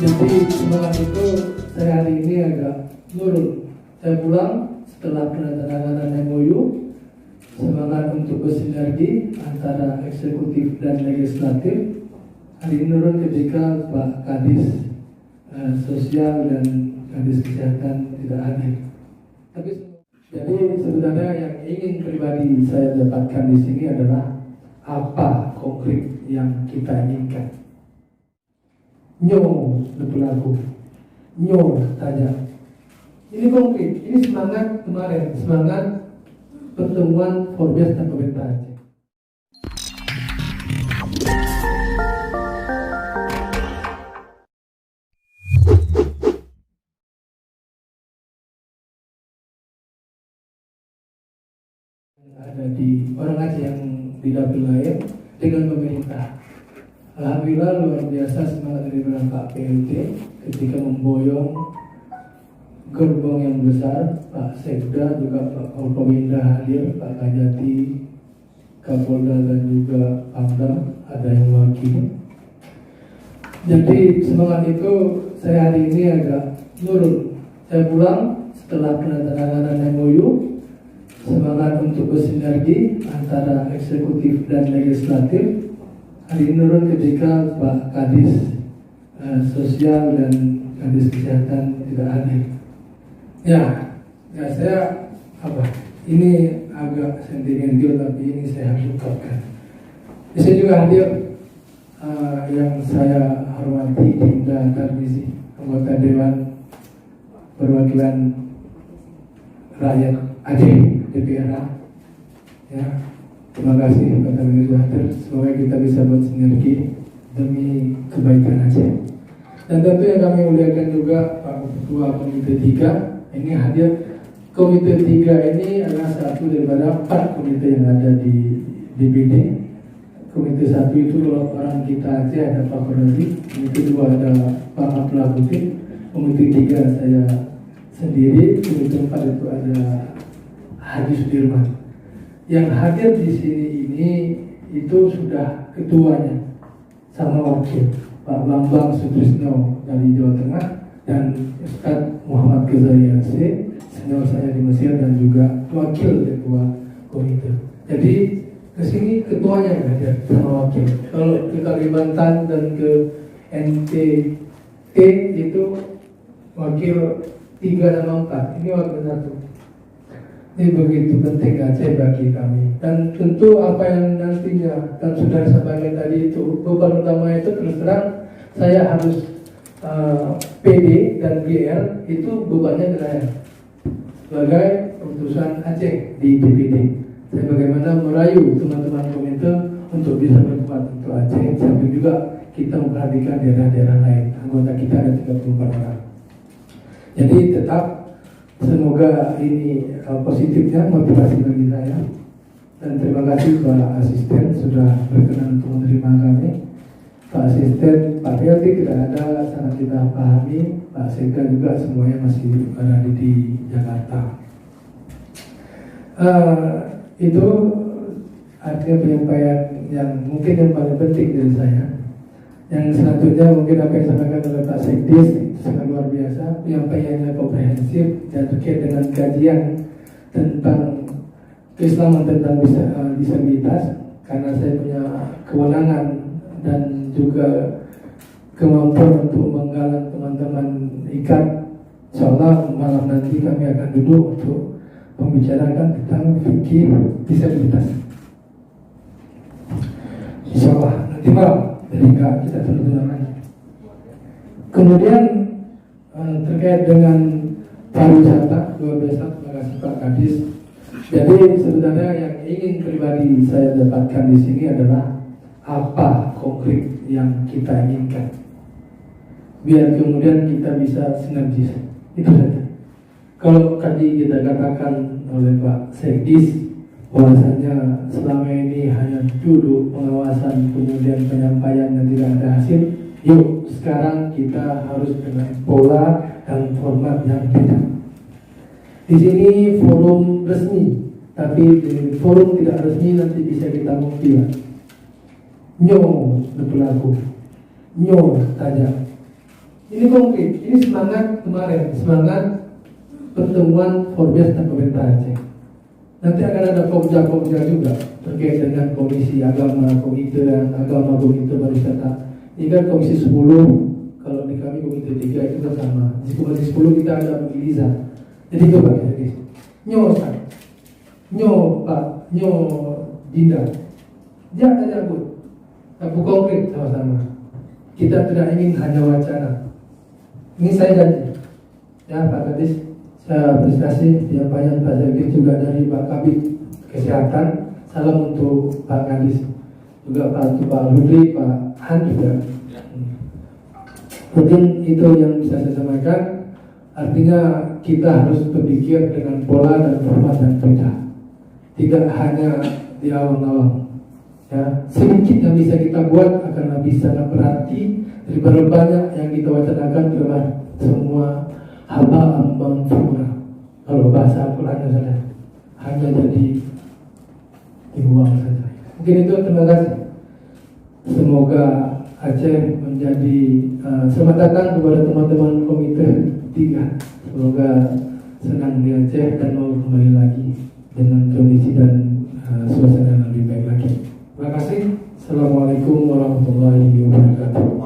Jadi semangat itu saya hari ini agak nurun. Saya pulang setelah penandatanganan MOU, semangat untuk bersinergi antara eksekutif dan legislatif. Hari ini nurun ketika Pak Kadis Sosial dan Kadis Kesehatan tidak hadir. Tapi jadi sebenarnya yang ingin pribadi saya dapatkan di sini adalah apa konkret yang kita inginkan. Nyo berlaku, nyo saja. Ini konkret, ini semangat kemarin, semangat pertemuan Forbes dan pemerintah Aceh. Ada di orang Aceh yang di dapil lain dengan pemerintah. Alhamdulillah luar biasa semangat dari Pak PLT ketika memboyong gerbong yang besar, Pak Sekda juga Pak Kapolda hadir, Pak Kajati, Kapolda dan juga Pangdam ada yang wakil. Jadi semangat itu saya hari ini agak nurun. Saya pulang setelah penandatanganan MOU, semangat untuk bersinergi antara eksekutif dan legislatif. Hari ini nurun ketika Pak Kadis Sosial dan Kadis Kesehatan tidak hadir. Ya saya ini agak sentimental tapi ini saya harus ungkapkan. Di sini juga hadir yang saya hormati Dinda Tarmizi, anggota Dewan Perwakilan Rakyat Aceh DPR. Ya. Terima kasih kepada beliau hadir. Semoga kita bisa bersinergi demi kebaikan Aceh. Dan tentu yang kami muliakan juga Pak Ketua Komite 3. Ini hadir. Komite 3 ini adalah satu daripada 4 komite yang ada di DPD. Komite 1 itu orang kita Aceh, ada Pak Kornazi. Komite 2 ada Pak Abdullah Putih. Komite 3 saya sendiri. Komite 4 itu ada Haji Sudirman. Yang hadir di sini ini itu sudah ketuanya sama wakil Pak Bambang Sutrisno dari Jawa Tengah dan Ustadz Muhammad Ghazali Aceh, senior saya di Mesir dan juga wakil ketua komite. Jadi kesini ketuanya yang hadir sama wakil. Kalau ke Kalimantan dan ke NTT itu wakil 3 sama 4. Ini wakil 1. Ini begitu penting Aceh bagi kami. Dan tentu apa yang nantinya dan sudah sampaikan tadi itu beban utama itu terus terang saya harus PD dan GR itu bebannya ke saya sebagai utusan Aceh di DPD. Saya bagaimana merayu teman-teman komite untuk bisa berbuat untuk Aceh sambil juga kita memperhatikan daerah-daerah lain. Anggota kita ada 34 orang. Jadi tetap semoga ini positifnya motivasi bagi saya. Dan terima kasih Pak Asisten sudah berkenan untuk menerima kami. Pak Asisten, Pak PLT tidak ada, sangat kita pahami. Pak Sekda juga semuanya masih berada di Jakarta. Itu artinya penyampaian yang mungkin yang paling penting dari saya. Yang selanjutnya mungkin apa yang disampaikan oleh Pak Sekdis sangat luar biasa, penyampaiannya komprehensif dan terkait dengan kajian tentang keislaman tentang disabilitas. Karena saya punya kewenangan dan juga kemampuan untuk menggalang teman-teman ikat, insyaallah malam nanti kami akan duduk untuk membicarakan tentang fikih disabilitas. Insyaallah nanti malam. Ketika kita tunda-tunda. Kemudian terkait dengan pariwisata, luar biasa, terima kasih Pak Kadis. Jadi sebenarnya yang ingin pribadi saya dapatkan di sini adalah apa konkret yang kita inginkan, biar kemudian kita bisa sinergis. Itu saja. Kalau tadi kita katakan oleh Pak Sekdis bahwasanya selama ini hanya duduk pengawasan kemudian penyampaian dan tidak ada hasil. Yuk sekarang kita harus dengan pola dan format yang beda. Di sini forum resmi, tapi di forum tidak resmi nanti bisa kita mengkilat. Nyo berlaku, nyo tanya. Ini konkret, ini semangat kemarin, semangat pertemuan Forbes dan pemerintah Aceh. Nanti akan ada pokja-pokja juga terkait dengan komisi agama, komite pariwisata. Ini kan komisi 10, kalau di kami komite 3 itu sama. Di komisi 10 kita ada Eliza. Jadi coba guys, nyo Ustaz, nyo Pak, nyo Dinda, jangan cabut, aku konkret sama-sama. Kita tidak ingin hanya wacana. Ini saya janji, ya Pak Kadis, saya apresiasi penyampaian Pak Zagir juga dari Pak Kabit Kesehatan. Salam untuk Pak Kadis, juga Pak Rudi, Pak Han juga. Mungkin itu yang bisa saya sampaikan. Artinya kita harus berpikir dengan pola dan format dan beda. Tidak hanya di awang-awang. Ya, sedikit yang bisa kita buat akan lebih sangat berarti daripada banyak yang kita wacanakan adalah semua haba manfura. Kalau bahasa Al-Quran saja hanya jadi dibuang saja. Mungkin itu, terima kasih. Semoga Aceh menjadi selamat datang kepada teman-teman komite 3. Semoga senang di Aceh dan mau kembali lagi dengan kondisi dan suasana yang lebih baik lagi. Terima kasih. Assalamualaikum warahmatullahi wabarakatuh.